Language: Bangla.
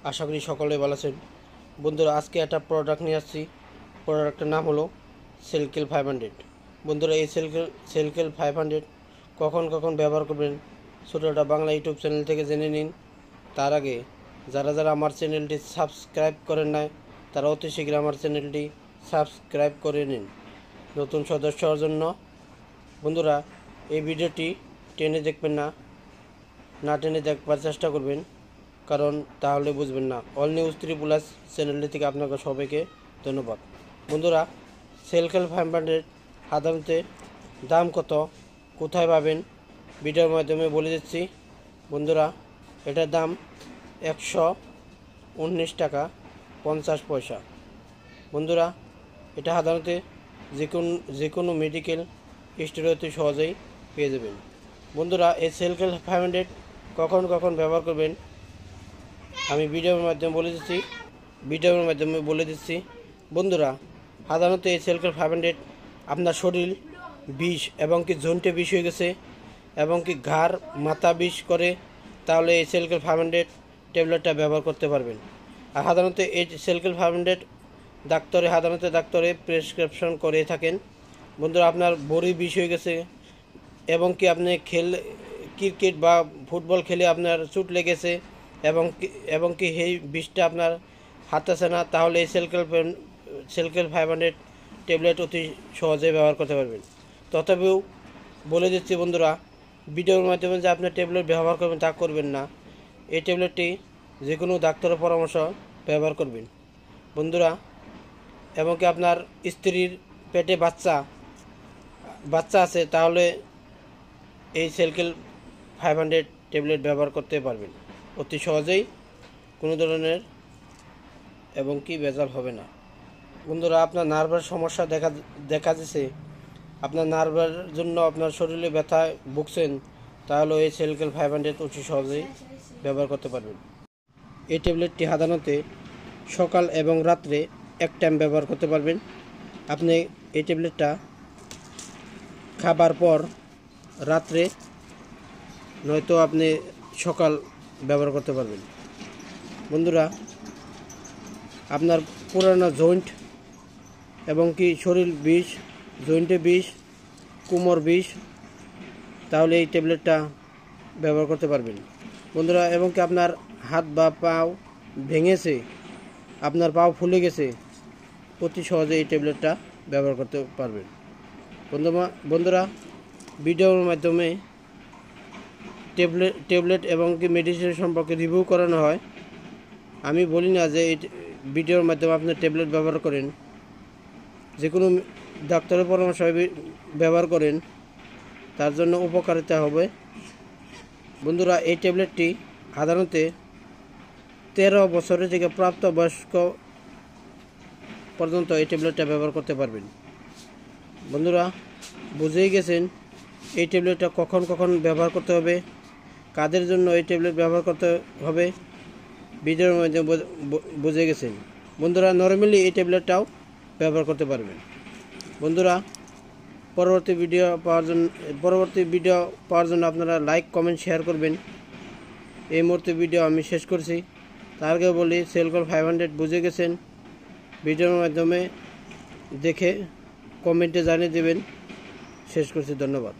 আশা করি সকলে ভালো আছেন। বন্ধুরা, আজকে একটা প্রোডাক্ট নিয়ে আসছি। প্রোডাক্টের নাম হলো শেলকেল 500। বন্ধুরা, এই শেলকেল 500 কখন কখন ব্যবহার করবেন ছোটোটা বাংলা ইউটিউব চ্যানেল থেকে জেনে নিন। তার আগে যারা যারা আমার চ্যানেলটি সাবস্ক্রাইব করেন নাই তারা অতি শীঘ্র আমার চ্যানেলটি সাবস্ক্রাইব করে নিন নতুন সদস্য হওয়ার জন্য। বন্ধুরা, এই ভিডিওটি টেনে দেখবেন না টেনে দেখবার চেষ্টা করবেন, কারণ তাহলে বুঝবেন না। অল নিউজ 3+ চ্যানেলটি থেকে আপনাকে সবাইকে ধন্যবাদ। বন্ধুরা, শেলকেল 500 সাধারণত দাম কত, কোথায় পাবেন ভিডিওর মাধ্যমে বলে দিচ্ছি। বন্ধুরা, এটার দাম 119 টাকা 50 পয়সা। বন্ধুরা, এটা সাধারণত যে কোনো মেডিকেল স্টোরে অতি সহজেই পেয়ে যাবেন। বন্ধুরা, এই শেলকেল 500 কখন কখন ব্যবহার করবেন আমি ভিডিওর মাধ্যমে বলে দিচ্ছি। বন্ধুরা, সাধারণত এই শেলকেল 500 আপনার শরীর বিষ এবং কি জন্টে বিষ হয়ে গেছে এবং কি ঘাড় মাথা বিষ করে, তাহলে এই শেলকেল 500 ট্যাবলেটটা ব্যবহার করতে পারবেন। আর সাধারণত এই শেলকেল 500 ডাক্তারে প্রেসক্রিপশন করে থাকেন। বন্ধুরা, আপনার বড়ি বিষ হয়ে গেছে এবং কি আপনি ক্রিকেট বা ফুটবল খেলে আপনার চোট লেগেছে এবং কি এই বিষটা আপনার হাঁটতেছে না, তাহলে এই শেলকেল 500 ট্যাবলেট অতি সহজে ব্যবহার করতে পারবেন। তথাপিও বলে দিচ্ছি বন্ধুরা, ভিডিওর মাধ্যমে যে আপনার ট্যাবলেট ব্যবহার করবেন তা করবেন না। এই ট্যাবলেটটি যে কোনো ডাক্তারের পরামর্শ ব্যবহার করবেন। বন্ধুরা, এবং কি আপনার স্ত্রীর পেটে বাচ্চা আছে, তাহলে এই শেলকেল 500 ট্যাবলেট ব্যবহার করতে পারবেন অতি সহজেই, কোনো ধরনের এবং কি ভেজাল হবে না। বন্ধুরা, আপনার নার্ভের সমস্যা দেখা দিছে, আপনার নার্ভের জন্য আপনার শরীরে ব্যথায় ভুগছেন, তাহলে এই শেলকেল 500 অতি সহজেই ব্যবহার করতে পারবেন। এই ট্যাবলেটটি সাধারণত সকাল এবং রাত্রে এক টাইম ব্যবহার করতে পারবেন। আপনি এই ট্যাবলেটটা খাবার পর রাত্রে নয়তো আপনি সকাল ব্যবহার করতে পারবেন। বন্ধুরা, আপনার পুরানো জয়েন্ট এবং কি শরীর বিষ, জয়েন্টে বিষ, কোমর বিষ, তাহলে এই ট্যাবলেটটা ব্যবহার করতে পারবেন। বন্ধুরা, এবং কি আপনার হাত বা পাও ভেঙেছে, আপনার পাও ফুলে গেছে, অতি সহজে এই ট্যাবলেটটা ব্যবহার করতে পারবেন। বন্ধুরা, ভিডিওর মাধ্যমে ট্যাবলেট এবং কি মেডিসিন সম্পর্কে রিভিউ করানো হয়। আমি বলি না যে এই ভিডিওর মাধ্যমে আপনি ট্যাবলেট ব্যবহার করেন, যে কোনো ডাক্তারের পরামর্শ ব্যবহার করেন, তার জন্য উপকারিতা হবে। বন্ধুরা, এই ট্যাবলেটটি সাধারণত 13 বছরের থেকে প্রাপ্তবয়স্ক পর্যন্ত এই ট্যাবলেটটা ব্যবহার করতে পারবেন। বন্ধুরা, বুঝেই গেছেন এই ট্যাবলেটটা কখন কখন ব্যবহার করতে হবে, কাদের জন্য এই ট্যাবলেট ব্যবহার করতে হবে, ভিডিওর মধ্যে বুঝে গেছেন। বন্ধুরা, নর্মালি এই ট্যাবলেটটাও ব্যবহার করতে পারবেন। বন্ধুরা, পরবর্তী ভিডিও পাওয়ার জন্য আপনারা লাইক, কমেন্ট, শেয়ার করবেন। এই মুহূর্তে ভিডিও আমি শেষ করছি। তার আগে বলি, শেলকেল 500 বুঝে গেছেন, ভিডিওর মাধ্যমে দেখে কমেন্টে জানিয়ে দেবেন। শেষ করছি, ধন্যবাদ।